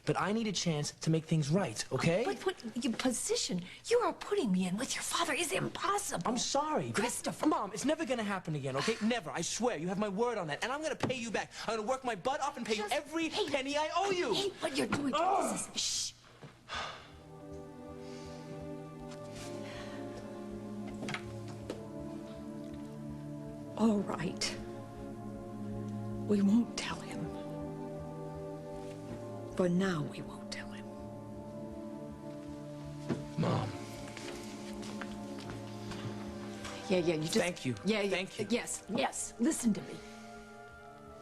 But I need a chance to make things right, okay? But your position you are putting me in with your father is impossible. I'm sorry. Christopher. Mom, it's never gonna happen again, okay? Never. I swear. You have my word on that. And I'm gonna pay you back. I'm gonna work my butt off and pay you every penny I owe you. I hate what you're doing. Oh. Shh. All right. We won't tell him. For now, we won't tell him. Mom. Yeah, you just... Thank you. Yeah, Thank you. Yes. Listen to me.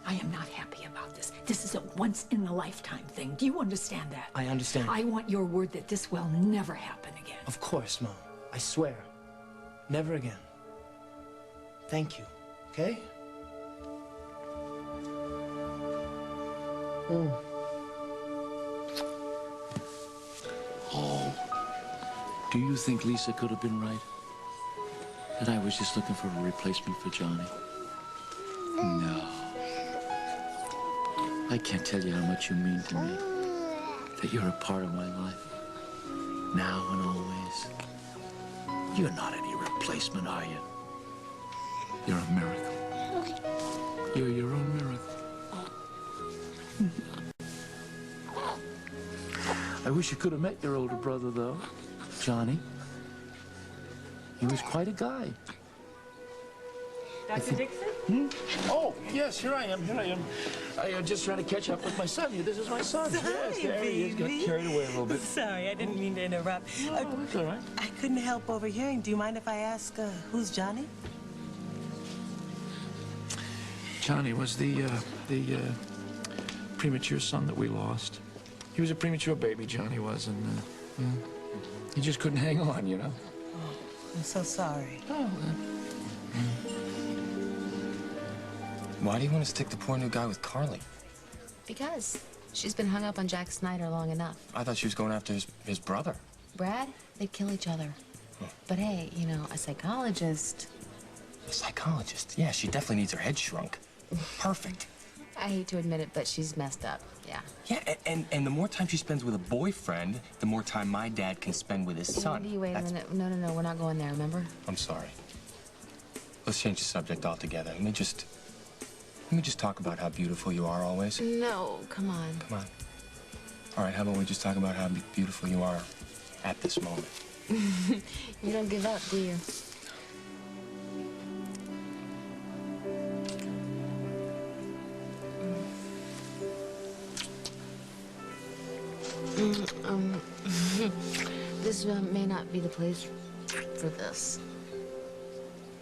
I am not happy about this. This is a once-in-a-lifetime thing. Do you understand that? I understand. I want your word that this will never happen again. Of course, Mom. I swear. Never again. Thank you, okay? Oh. Do you think Lisa could have been right? That I was just looking for a replacement for Johnny? No. I can't tell you how much you mean to me. That you're a part of my life. Now and always. You're not any replacement, are you? You're a miracle. You're your own miracle. I wish you could have met your older brother, though. Johnny. He was quite a guy. Dr. Dixon? Oh, yes, here I am. I just trying to catch up with my son. This is my son. Sorry, yes, there he is. Got carried away a little bit. Sorry, I didn't mean to interrupt. No, it's all right. I couldn't help overhearing. Do you mind if I ask who's Johnny? Johnny was the premature son that we lost. He was a premature baby, Johnny was, and he just couldn't hang on, you know. Oh, I'm so sorry. Oh, Why do you want to stick the poor new guy with Carly? Because she's been hung up on Jack Snyder long enough. I thought she was going after his brother. Brad, they'd kill each other. But hey, you know, a psychologist... A psychologist? Yeah, she definitely needs her head shrunk. Perfect. I hate to admit it, but she's messed up, yeah. Yeah, and the more time she spends with a boyfriend, the more time my dad can spend with his son. Andy, wait a minute. No, we're not going there, remember? I'm sorry. Let's change the subject altogether. Let me just talk about how beautiful you are always. No, come on. Come on. All right, how about we just talk about how beautiful you are at this moment? You don't give up, do you? This may not be the place for this.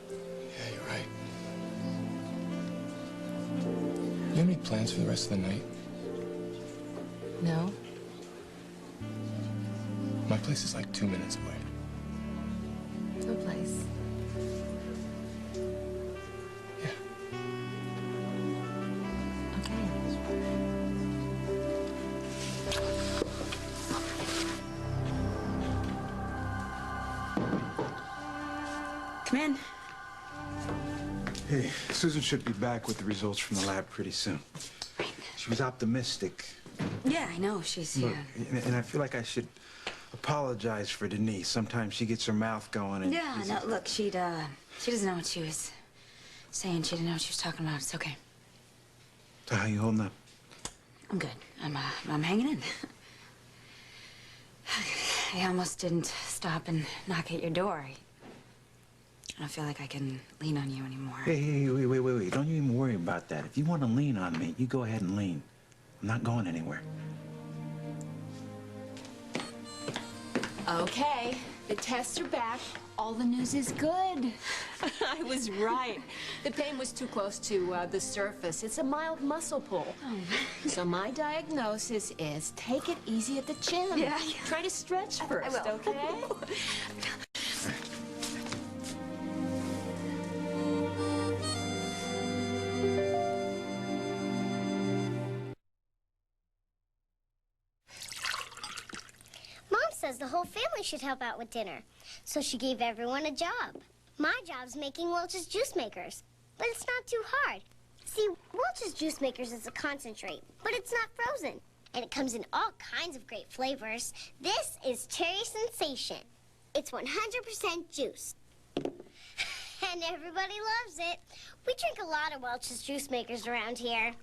Yeah, you're right. You have any plans for the rest of the night? No? My place is like 2 minutes away. No place. Yeah. Okay. Come in. Hey, Susan should be back with the results from the lab pretty soon. She was optimistic. Yeah, I know. She's Look, and I feel like I should apologize for Denise. Sometimes she gets her mouth going and... Yeah, no, look, she doesn't know what she was saying. She didn't know what she was talking about. It's okay. So how you holding up? I'm good. I'm hanging in. I almost didn't stop and knock at your door. I don't feel like I can lean on you anymore. Hey, wait. Don't you even worry about that. If you want to lean on me, you go ahead and lean. I'm not going anywhere. Okay, the tests are back. All the news is good. I was right. The pain was too close to the surface. It's a mild muscle pull. So my diagnosis is take it easy at the gym. Yeah. Try to stretch first, I will. okay? Mom says the whole family should help out with dinner, so she gave everyone a job. My job's making Welch's juice makers, but it's not too hard. See, Welch's juice makers is a concentrate, but it's not frozen, and it comes in all kinds of great flavors. This is Cherry Sensation. It's 100% juice, and everybody loves it. We drink a lot of Welch's juice makers around here.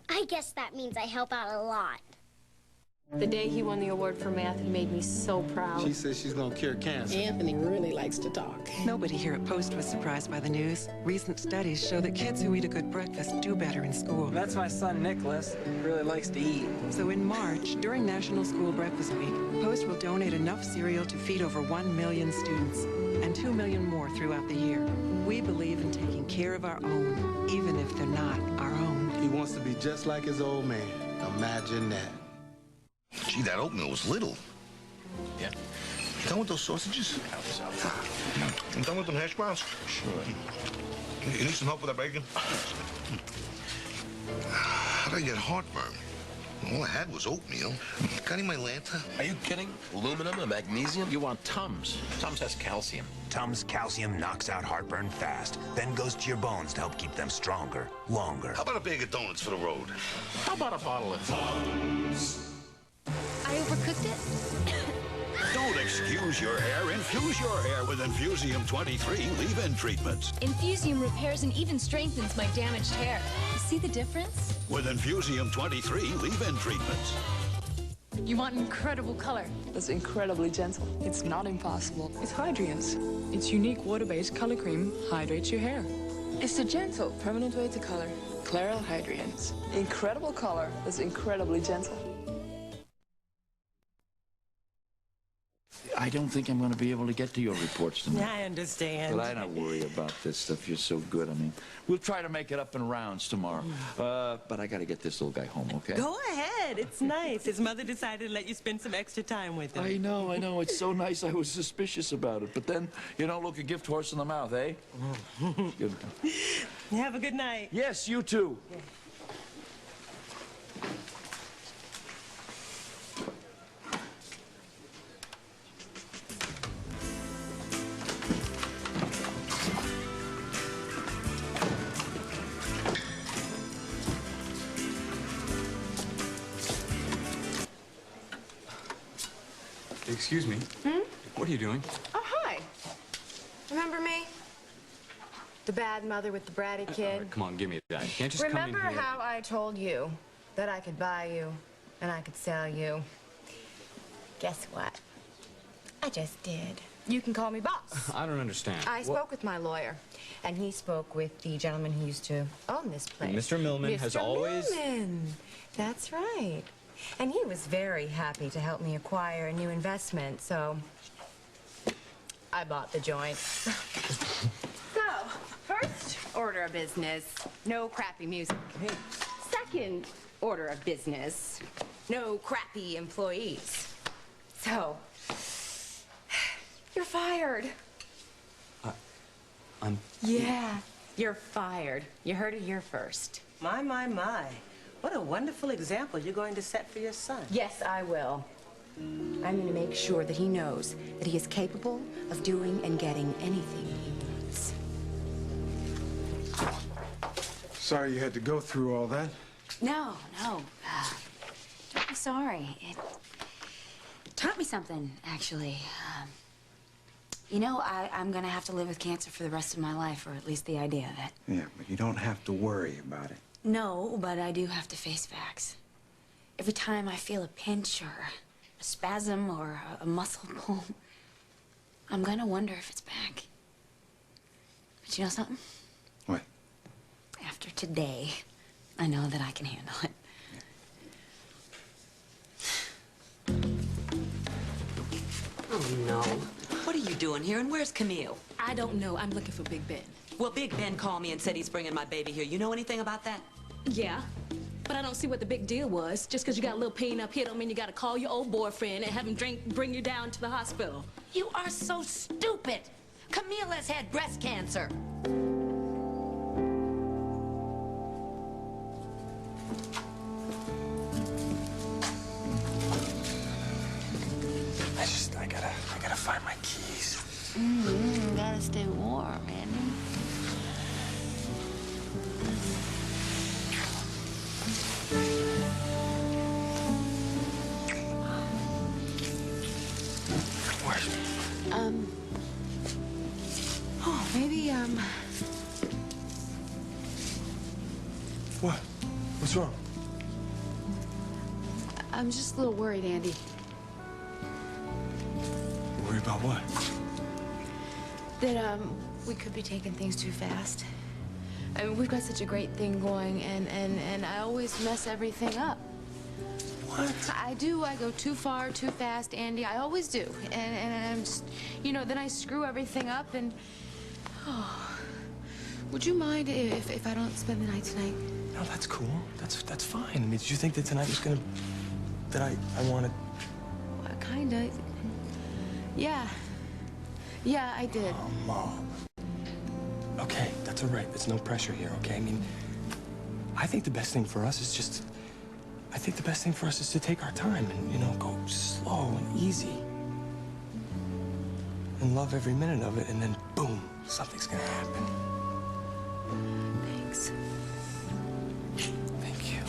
I guess that means I help out a lot. The day he won the award for math, he made me so proud. She says she's gonna cure cancer. Anthony really likes to talk. Nobody here at Post was surprised by the news. Recent studies show that kids who eat a good breakfast do better in school. That's my son, Nicholas. He really likes to eat. So in March, during National School Breakfast Week, Post will donate enough cereal to feed over 1 million students. and 2 million more throughout the year. We believe in taking care of our own, even if they're not our own. He wants to be just like his old man. Imagine that. Gee, that oatmeal was little. Yeah. You done with those sausages? You done with them hash browns? Sure. You need some help with that bacon? How did I get heartburn? All I had was oatmeal. Got any Mylanta? Are you kidding? Aluminum and magnesium? You want Tums. Tums has calcium. Tums calcium knocks out heartburn fast, then goes to your bones to help keep them stronger, longer. How about a bag of donuts for the road? How about a bottle of Tums? I overcooked it? Don't excuse your hair. Infuse your hair with Infusium 23 leave-in treatments. Infusium repairs and even strengthens my damaged hair. You see the difference? With Infusium 23 leave-in treatments. You want incredible color. That's incredibly gentle. It's not impossible. It's Hydrience. Its unique water-based color cream hydrates your hair. It's the gentle, permanent way to color. Clairol Hydrience. Incredible color that's incredibly gentle. I don't think I'm going to be able to get to your reports tonight. I understand. But I don't worry about this stuff. You're so good. I mean, we'll try to make it up in rounds tomorrow. But I got to get this little guy home, okay? Go ahead. It's nice. His mother decided to let you spend some extra time with him. I know. It's so nice. I was suspicious about it. But then, you don't look a gift horse in the mouth, eh? Good. Have a good night. Yes, you too. Yeah. Excuse me. What are you doing? Oh, hi. Remember me? The bad mother with the bratty kid? Right, come on, give me that. You can't just Remember come in here. how I told you that I could buy you and I could sell you? Guess what? I just did. You can call me boss. I don't understand. I spoke with my lawyer, and he spoke with the gentleman who used to own this place. Mr. Millman has always... Mr. Millman. That's right. And he was very happy to help me acquire a new investment, so I bought the joint. So, first order of business, no crappy music. Second order of business, no crappy employees. So, you're fired. I'm... Yeah, you're fired. You heard it here first. My. What a wonderful example you're going to set for your son. Yes, I will. I'm going to make sure that he knows that he is capable of doing and getting anything he needs. Sorry you had to go through all that. No. Don't be sorry. It taught me something, actually. You know, I'm going to have to live with cancer for the rest of my life, or at least the idea of it. Yeah, but you don't have to worry about it. No, but I do have to face facts. Every time I feel a pinch or a spasm or a muscle pull, I'm gonna wonder if it's back. But you know something? What? After today, I know that I can handle it. Oh, no. What are you doing here, and where's Camille? I don't know. I'm looking for Big Ben. Well, Big Ben called me and said he's bringing my baby here. You know anything about that? Yeah, but I don't see what the big deal was. Just because you got a little pain up here don't mean you got to call your old boyfriend and have him bring you down to the hospital. You are so stupid. Camille has had breast cancer. I gotta find my keys. Gotta stay warm, Andy. Maybe, What? What's wrong? I'm just a little worried, Andy. Worry about what? That, we could be taking things too fast. I mean, we've got such a great thing going, and I always mess everything up. What? I do. I go too far, too fast, Andy. I always do. And I'm just, you know, then I screw everything up and... Oh. Would you mind if I don't spend the night tonight? No, that's cool. That's fine. I mean, did you think that tonight was gonna... that I wanted... Well, kinda. Yeah. Yeah, I did. Oh, Mom. Okay, that's all right. There's no pressure here, okay? I mean, I think the best thing for us is just... I think the best thing for us is to take our time and, you know, go slow and easy. And love every minute of it, and then, boom, something's gonna happen. Thanks. Thank you.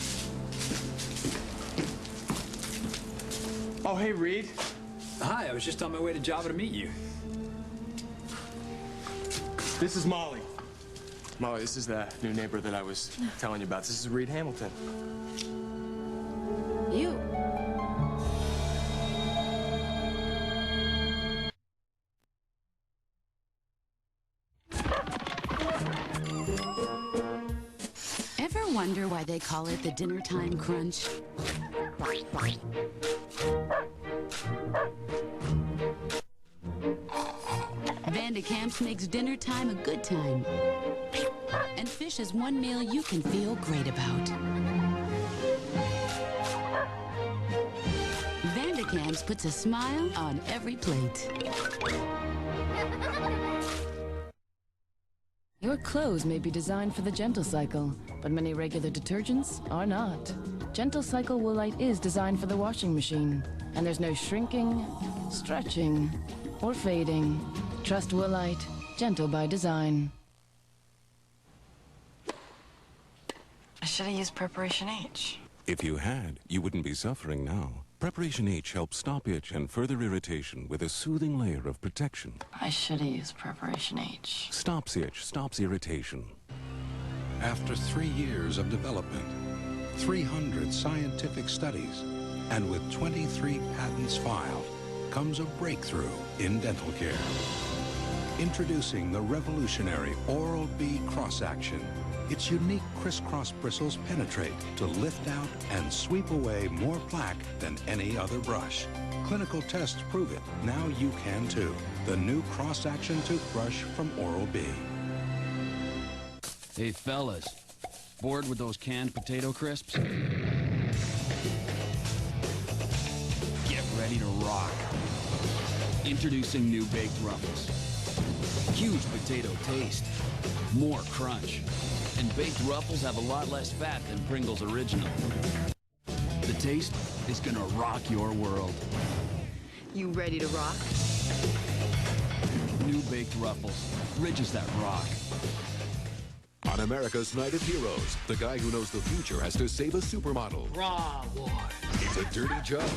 Oh, hey, Reed. Hi, I was just on my way to Java to meet you. This is Molly. Molly, this is the new neighbor that I was telling you about. This is Reed Hamilton. You? Ever wonder why they call it the dinner time crunch? Vandekamps makes dinner time a good time. And fish is one meal you can feel great about. Vandekamps puts a smile on every plate. Your clothes may be designed for the Gentle Cycle, but many regular detergents are not. Gentle Cycle Woolite is designed for the washing machine, and there's no shrinking, stretching, or fading. Trust Woolite, gentle by design. I should have used Preparation H. If you had, you wouldn't be suffering now. Preparation H helps stop itch and further irritation with a soothing layer of protection. I should have used Preparation H. Stops itch, stops irritation. After 3 years of development, 300 scientific studies, and with 23 patents filed, comes a breakthrough in dental care. Introducing the revolutionary Oral-B Cross-Action. Its unique crisscross bristles penetrate to lift out and sweep away more plaque than any other brush. Clinical tests prove it. Now you can too. The new Cross-Action toothbrush from Oral-B. Hey, fellas. Bored with those canned potato crisps? Get ready to rock. Introducing new Baked Ruffles. Huge potato taste. More crunch. And Baked Ruffles have a lot less fat than Pringles Original. The taste is gonna rock your world. You ready to rock? New Baked Ruffles. Ridges that rock. On America's Night of Heroes, the guy who knows the future has to save a supermodel. Raw boy. It's a dirty job,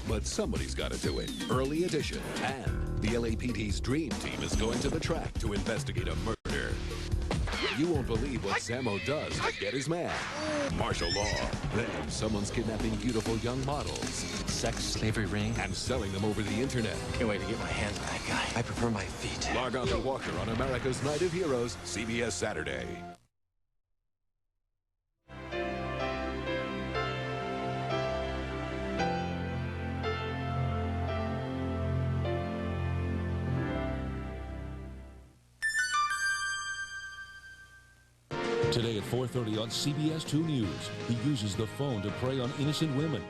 but somebody's got to do it. Early edition. And the LAPD's dream team is going to the track to investigate a murder. You won't believe what Sammo does to get his man. Martial law. Then someone's kidnapping beautiful young models. Sex, slavery ring. And selling them over the internet. Can't wait to get my hands on that guy. I prefer my feet. Log on to Walker on America's Night of Heroes, CBS Saturday. Today at 4:30 on CBS 2 News, he uses the phone to prey on innocent women.